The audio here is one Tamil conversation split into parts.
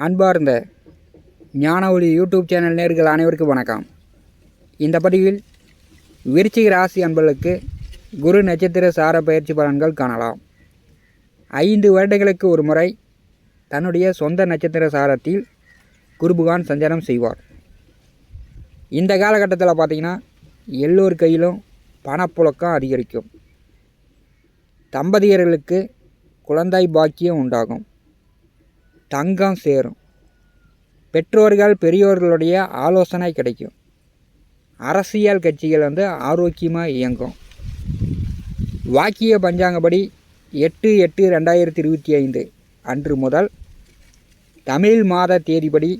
அன்பார்ந்த ஞான ஒளி யூடியூப் சேனல் நேயர்கள் அனைவருக்கும் வணக்கம். இந்த பதிவில் விருச்சிக ராசி அன்பர்களுக்கு குரு நட்சத்திர சார பயிற்சி பலன்கள் காணலாம். 5 வருடங்களுக்கு ஒரு முறை தன்னுடைய சொந்த நட்சத்திர சாரத்தில் குரு பகவான் சஞ்சாரம் செய்வார். இந்த காலகட்டத்தில் பார்த்திங்கன்னா எல்லோர் கையிலும் பணப்புழக்கம் அதிகரிக்கும். தம்பதியர்களுக்கு குழந்தை பாக்கியம் உண்டாகும். தங்கம் சேரும். பெற்றோர்கள் பெரியோர்களுடைய ஆலோசனை கிடைக்கும். அரசியல் கட்சிகள் ஆரோக்கியமாக இயங்கும். வாக்கிய பஞ்சாங்கப்படி 8/8/2025 அன்று முதல் தமிழ் மாத தேதிப்படி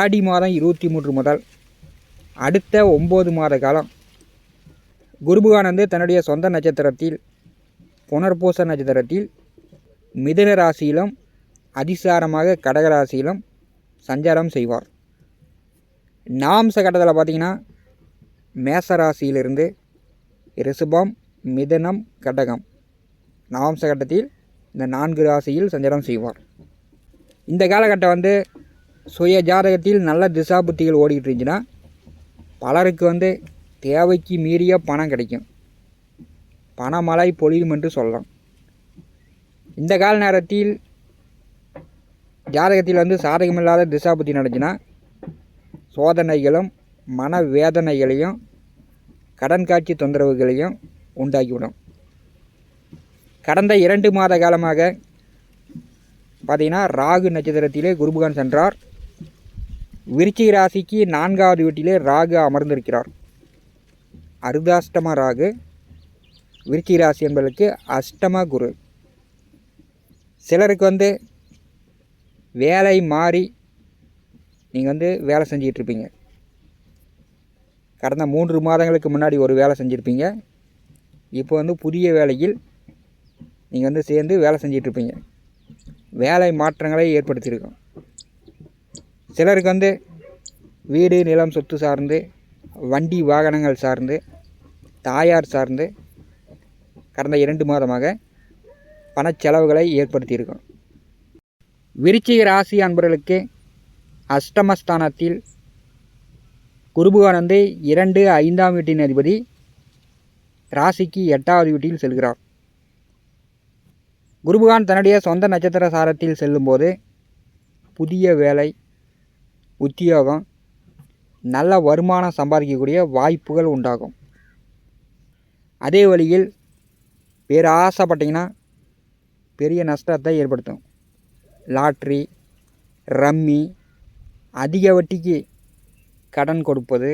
ஆடி மாதம் 23 முதல் அடுத்த 9 மாத காலம் குருபகவான் தன்னுடைய சொந்த நட்சத்திரத்தில் புனர்பூச நட்சத்திரத்தில் மிதுன ராசியிலும் அதிசாரமாக கடகராசியிலும் சஞ்சாரம் செய்வார். நாம்ச கட்டத்தில் பார்த்திங்கன்னா மேசராசியிலிருந்து ரிஷபம், மிதுனம், கடகம் நாம்ச கட்டத்தில் இந்த 4 ராசியில் சஞ்சாரம் செய்வார். இந்த காலகட்டம் சுய ஜாதகத்தில் நல்ல திசா புத்திகள் ஓடிக்கிட்டு இருந்துச்சுன்னா பலருக்கு தேவைக்கு மீறிய பணம் கிடைக்கும். பணமழை பொழியும் என்று சொல்லலாம். இந்த கால நேரத்தில் ஜாதகத்தில் சாதகமில்லாத திசாபுத்தி நடந்துச்சுன்னா சோதனைகளும் மன வேதனைகளையும் கடன் காட்சி தொந்தரவுகளையும் உண்டாக்கிவிடும். கடந்த 2 மாத காலமாக பார்த்திங்கன்னா ராகு நட்சத்திரத்திலே குருபகவான் சென்றார். விருச்சிக ராசிக்கு 4வது வீட்டிலே ராகு அமர்ந்திருக்கிறார். அர்த்தாஷ்டம ராகு. விருச்சிக ராசி என்பதற்கு அஷ்டம குரு. சிலருக்கு வேலை மாறி நீங்கள் வேலை செஞ்சிகிட்ருப்பீங்க. கடந்த 3 மாதங்களுக்கு முன்னாடி ஒரு வேலை செஞ்சுருப்பீங்க. இப்போ புதிய வேலையில் நீங்கள் சேர்ந்து வேலை செஞ்சிகிட்ருப்பீங்க. வேலை மாற்றங்களை ஏற்படுத்தியிருக்கோம். சிலருக்கு வீடு நிலம் சொத்து சார்ந்து, வண்டி வாகனங்கள் சார்ந்து, தாயார் சார்ந்து கடந்த 2 மாதமாக பணச்செலவுகளை ஏற்படுத்தியிருக்கோம். விருச்சிக ராசி அன்பர்களுக்கு அஷ்டமஸ்தானத்தில் குருபகவான் 2, 5ஆம் வீட்டின் அதிபதி ராசிக்கு 8வது வீட்டில் செல்கிறார். குருபகவான் தன்னுடைய சொந்த நட்சத்திர சாரத்தில் செல்லும்போது புதிய வேலை, உத்தியோகம், நல்ல வருமானம் சம்பாதிக்கக்கூடிய வாய்ப்புகள் உண்டாகும். அதே வழியில் வேறு ஆசைப்பட்டிங்கன்னா பெரிய நஷ்டத்தை ஏற்படுத்தும். லாட்ரி, ரம்மி, அதிக வட்டிக்கு கடன் கொடுப்பது,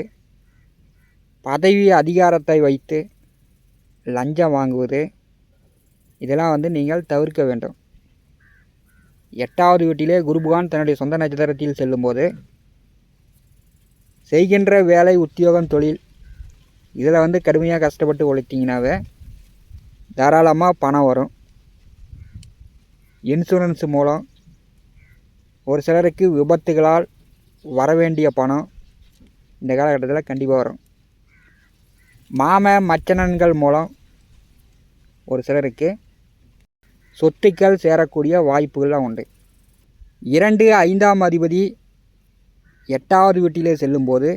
பதவி அதிகாரத்தை வைத்து லஞ்சம் வாங்குவது, இதெல்லாம் நீங்கள் தவிர்க்க வேண்டும். 8வது வீட்டிலே குருபகவான் தன்னுடைய சொந்த நட்சத்திரத்தில் செல்லும்போது செய்கின்ற வேலை, உத்தியோகம், தொழில் இதில் கடுமையாக கஷ்டப்பட்டு உழைத்தீங்கன்னாவே தாராளமாக பணம் வரும். இன்சூரன்ஸ் மூலம் ஒரு சிலருக்கு விபத்துகளால் வரவேண்டிய பணம் இந்த காலகட்டத்தில் கண்டிப்பாக வரும். மாம மச்சனன்கள் மூலம் ஒரு சிலருக்கு சொத்துக்கள் சேரக்கூடிய வாய்ப்புகள்லாம் உண்டு. 2, 5ஆம் அதிபதி 8வது வீட்டிலே செல்லும்போது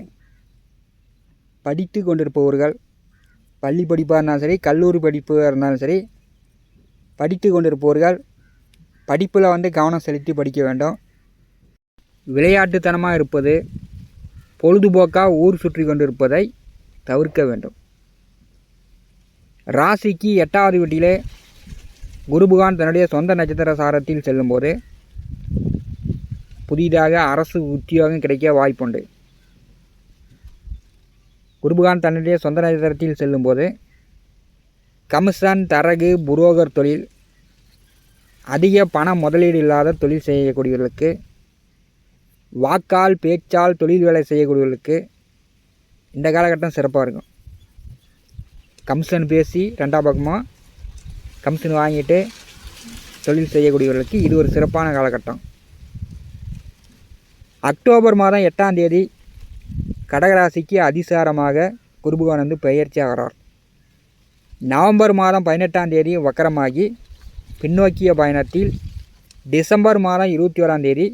படித்து கொண்டிருப்பவர்கள், பள்ளி படிப்பாக இருந்தாலும் சரி, கல்லூரி படிப்பாக இருந்தாலும் சரி, படித்து கொண்டிருப்பவர்கள் படிப்பில் கவனம் செலுத்தி படிக்க வேண்டும். விளையாட்டுத்தனமாக இருப்பது, பொழுதுபோக்காக ஊர் சுற்றி கொண்டிருப்பதை தவிர்க்க வேண்டும். ராசிக்கு 8வது வீட்டிலே குருபகவான் தன்னுடைய சொந்த நட்சத்திர சாரத்தில் செல்லும்போது புதிதாக அரசு உத்தியோகம் கிடைக்க வாய்ப்புண்டு. குருபகவான் தன்னுடைய சொந்த நட்சத்திரத்தில் செல்லும்போது கமிஷன், தரகு, புரோகர் தொழில், அதிக பண முதலீடு இல்லாத தொழில் செய்யக்கூடியவர்களுக்கு, வாக்கால் பேச்சால் தொழில் வேலை செய்யக்கூடியவர்களுக்கு இந்த காலகட்டம் சிறப்பாக இருக்கும். கமிஷன் பேசி 2ஆம் பக்கமாக கமிஷன் வாங்கிட்டு தொழில் செய்யக்கூடியவர்களுக்கு இது ஒரு சிறப்பான காலகட்டம். அக்டோபர் மாதம் 8ஆம் தேதி கடகராசிக்கு அதிசாரமாக குருபகவான் பெயர்ச்சி ஆகிறார். நவம்பர் மாதம் 18ஆம் தேதி வக்கரமாகி பின்னோக்கிய பயணத்தில் டிசம்பர் மாதம் 21ஆம் தேதி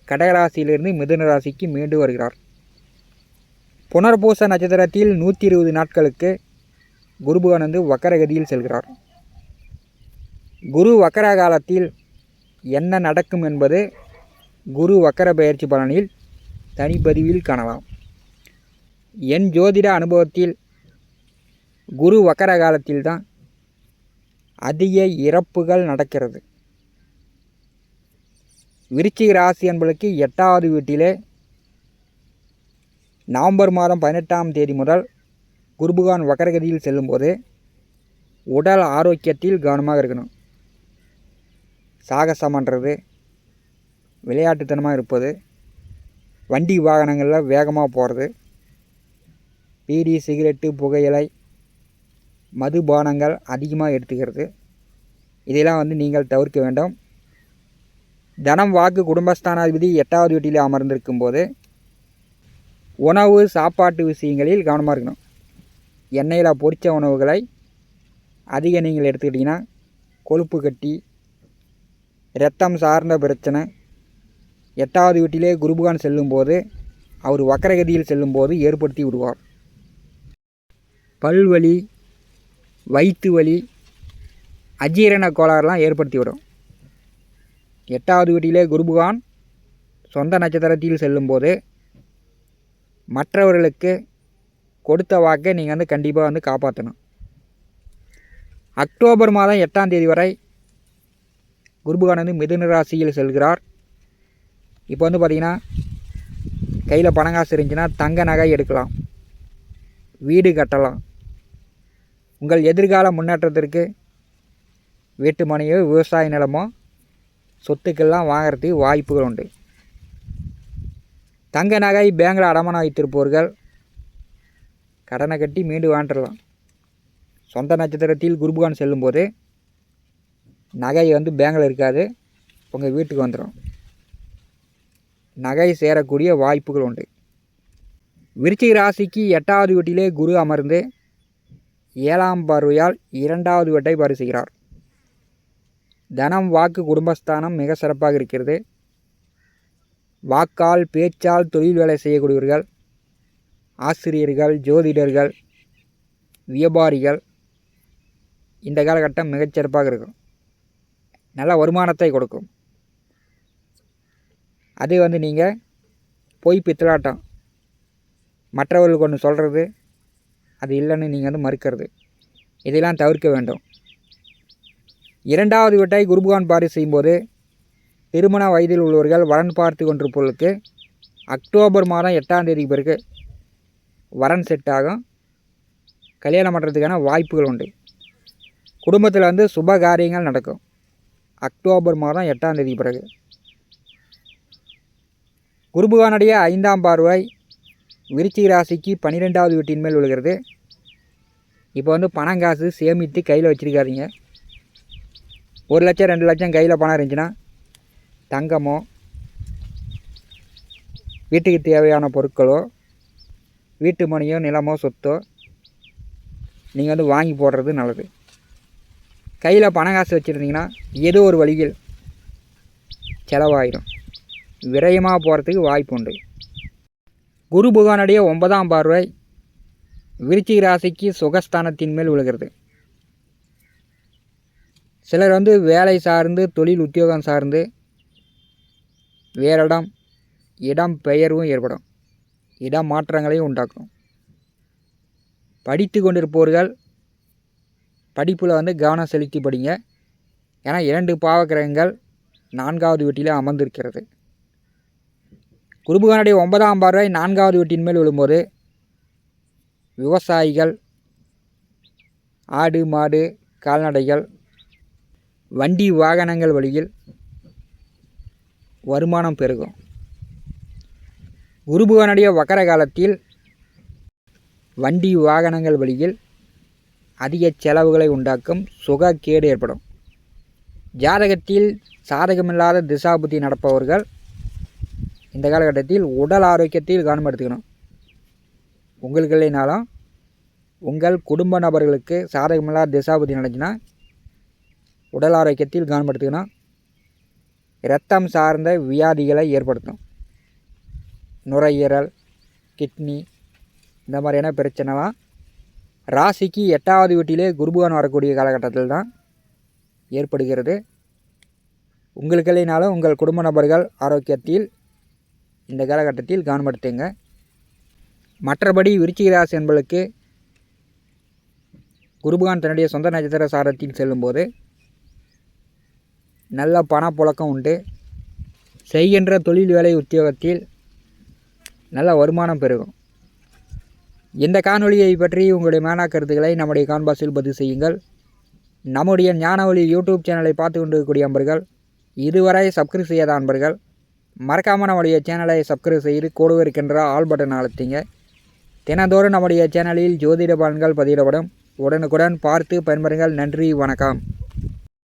கடகராசியிலிருந்து மிதுன ராசிக்கு மீண்டு வருகிறார். புனர்பூச நட்சத்திரத்தில் 120 நாட்களுக்கு குரு பகவான் வந்து வக்கரகதியில் செல்கிறார். குரு வக்கர காலத்தில் என்ன நடக்கும் என்பது குரு வக்கர பெயர்ச்சி பலனில் தனிப்பதிவில் காணலாம். என் ஜோதிட அனுபவத்தில் குரு வக்கர காலத்தில்தான் அதிக இறப்புகள் நடக்கிறது. விருச்சிக ராசி என்பதற்கு 8வது வீட்டிலே நவம்பர் மாதம் 18ஆம் தேதி முதல் குரு பகவான் வக்கரகதியில் செல்லும்போது உடல் ஆரோக்கியத்தில் கவனமாக இருக்கணும். சாகசம் பண்ணுறது, விளையாட்டுத்தனமாக இருப்பது, வண்டி வாகனங்களில் வேகமாக போகிறது, பீடி சிகரெட்டு புகையிலை மதுபானங்கள் அதிகமாக எடுத்துக்கிறது, இதெல்லாம் வந்து நீங்கள் தவிர்க்க வேண்டும். தனம் வாக்கு குடும்பஸ்தானாதிபதி 8வது வீட்டில் அமர்ந்திருக்கும் போது உணவு சாப்பாட்டு விஷயங்களில் கவனமாக இருக்கணும். எண்ணெயில் பொரித்த உணவுகளை அதிக நீங்கள் எடுத்துக்கிட்டிங்கன்னா கொழுப்பு கட்டி, இரத்தம் சார்ந்த பிரச்சனை 8வது வீட்டிலே குரு பகவான் செல்லும்போது அவர் வக்கரகதியில் செல்லும்போது ஏற்படுத்தி விடுவார். பல்வலி, வயிற்று வலி, அஜீரண கோளாறுலாம் ஏற்படுத்தி விடும். 8வது வீட்டிலே குரு பகவான் சொந்த நட்சத்திரத்தில் செல்லும்போது மற்றவர்களுக்கு கொடுத்த வாக்கை நீங்கள் வந்து கண்டிப்பாக வந்து காப்பாற்றணும். அக்டோபர் மாதம் 8ஆம் தேதி வரை குரு பகவான் வந்து மிதுன ராசியில் செல்கிறார். இப்போ வந்து பார்த்திங்கன்னா கையில் பணம் காசு இருந்துச்சுன்னா தங்க நகை எடுக்கலாம், வீடு கட்டலாம். உங்கள் எதிர்கால முன்னேற்றத்திற்கு வீட்டு மனையோ விவசாய நிலமோ சொத்துக்கெல்லாம் வாங்கிறதுக்கு வாய்ப்புகள் உண்டு. தங்க நகை பேங்கில் அடமானம் வைத்திருப்பவர்கள் கடனை கட்டி மீண்டு வாங்கிடலாம். சொந்த நட்சத்திரத்தில் குரு பகவான் செல்லும்போது நகை வந்து பேங்கில் இருக்காது, உங்கள் வீட்டுக்கு வந்துடும். நகை சேரக்கூடிய வாய்ப்புகள் உண்டு. விருச்சிக ராசிக்கு 8வது வீட்டிலே குரு அமர்ந்து 7ஆம் பார்வையால் 2வது வீட்டை பார்வை செய்கிறார். தனம் வாக்கு குடும்பஸ்தானம் மிக சிறப்பாக இருக்கிறது. வாக்கால் பேச்சால் தொழில் வேலை செய்யக்கூடியவர்கள், ஆசிரியர்கள், ஜோதிடர்கள், வியாபாரிகள் இந்த காலகட்டம் மிகச்சிறப்பாக இருக்கும். நல்ல வருமானத்தை கொடுக்கும். அது வந்து நீங்கள் போய் பித்தலாட்டம் மற்றவர்களுக்கு ஒன்று சொல்கிறது, அது இல்லைன்னு நீங்கள் வந்து மறுக்கிறது, இதெல்லாம் தவிர்க்க வேண்டும். 2வது வீட்டை குரு பகவான் பார்வை செய்யும்போது திருமண வயதில் உள்ளவர்கள் வரன் பார்த்து கொண்டிருப்பவர்களுக்கு அக்டோபர் மாதம் 8ஆம் தேதிக்கு பிறகு வரன் செட் ஆகும். கல்யாணம் பண்ணுறதுக்கான வாய்ப்புகள் உண்டு. குடும்பத்தில் வந்து சுப காரியங்கள் நடக்கும். அக்டோபர் மாதம் 8ஆம் தேதிக்கு பிறகு குரு பகவானுடைய 5ஆம் பார்வை விருச்சிக ராசிக்கு 12வது வீட்டின் மேல் விழுகிறது. இப்போ வந்து பணம் காசு சேமித்து கையில் வச்சுருக்காதீங்க. 1 லட்சம் 2 லட்சம் கையில் பணம் இருந்துச்சுன்னா தங்கமோ வீட்டுக்கு தேவையான பொருட்களோ வீட்டு மனையோ நிலமோ சொத்தோ நீங்கள் வந்து வாங்கி போடுறது நல்லது. கையில் பணம் காசு வச்சுருந்தீங்கன்னா ஏதோ ஒரு வழியில் செலவாயிடும், விரயமாக போகிறதுக்கு வாய்ப்பு உண்டு. குரு பகவானுடைய 9ஆம் பார்வை விருச்சிக ராசிக்கு சுகஸ்தானத்தின் மேல் விழுகிறது. சிலர் வந்து வேலை சார்ந்து தொழில் உத்தியோகம் சார்ந்து வேறிடம் இடம் பெயர்வும் ஏற்படும், இடம் மாற்றங்களையும் உண்டாக்கும். படித்து கொண்டிருப்பவர்கள் படிப்பில் வந்து கவனம் செலுத்தி படிங்க. ஏன்னா 2 பாவக்கிரகங்கள் 4வது வீட்டிலே அமர்ந்திருக்கிறது. குரு பகவானுடைய 9ஆம் பார்வை 4வது வீட்டின் மேல் விழும்போது விவசாயிகள், ஆடு மாடு கால்நடைகள், வண்டி வாகனங்கள் வழியில் வருமானம் பெருகும். குரு பகவானுடைய வக்கர காலத்தில் வண்டி வாகனங்கள் வழியில் அதிக செலவுகளை உண்டாக்கும், சுகக்கேடு ஏற்படும். ஜாதகத்தில் சாதகமில்லாத திசாபுத்தி நடப்பவர்கள் இந்த காலகட்டத்தில் உடல் ஆரோக்கியத்தில் கவனம் எடுத்துக்கணும். உங்களுக்கு இல்லைனாலும் உங்கள் குடும்ப நபர்களுக்கு சாதகமில்லாத திசாபுத்தி நடந்துச்சுன்னா உடல் ஆரோக்கியத்தில் கவனம் எடுத்துக்கணும். இரத்தம் சார்ந்த வியாதிகளை ஏற்படுத்தும். நுரையீரல், கிட்னி இந்த மாதிரியான பிரச்சனைலாம் ராசிக்கு 8வது வீட்டிலே குருபகவான் வரக்கூடிய காலகட்டத்தில் தான் ஏற்படுகிறது. உங்களுக்கு இல்லைனாலும் உங்கள் குடும்ப நபர்கள் ஆரோக்கியத்தில் இந்த காலகட்டத்தில் கவனப்படுத்துங்க. மற்றபடி விருச்சிக ராசி என்பதற்கு குருபகவான் தன்னுடைய சொந்த நட்சத்திர சாரத்தில் செல்லும்போது நல்ல பணப்புழக்கம் உண்டு. செய்கின்ற தொழில் வேலை உத்தியோகத்தில் நல்ல வருமானம் பெருகும். இந்த காணொலியை பற்றி உங்களுடைய மேலான கருத்துக்களை நம்முடைய கான்பாஸில் பதிவு செய்யுங்கள். நம்முடைய ஞானவழி யூடியூப் சேனலை பார்த்து கொண்டிருக்கக்கூடிய அன்பர்கள், இதுவரை சப்ஸ்கிரைப் செய்யாத அன்பர்கள் மறக்காமல் நம்முடைய சேனலை சப்ஸ்கிரைப் செய்து கூடவே இருக்கின்ற ஆல் பட்டன் அழுத்திங்க. தினந்தோறும் நம்முடைய சேனலில் ஜோதிட பலன்கள் பதிவிடப்படும். உடனுக்குடன் பார்த்து பயன்பெறுங்கள். நன்றி, வணக்கம்.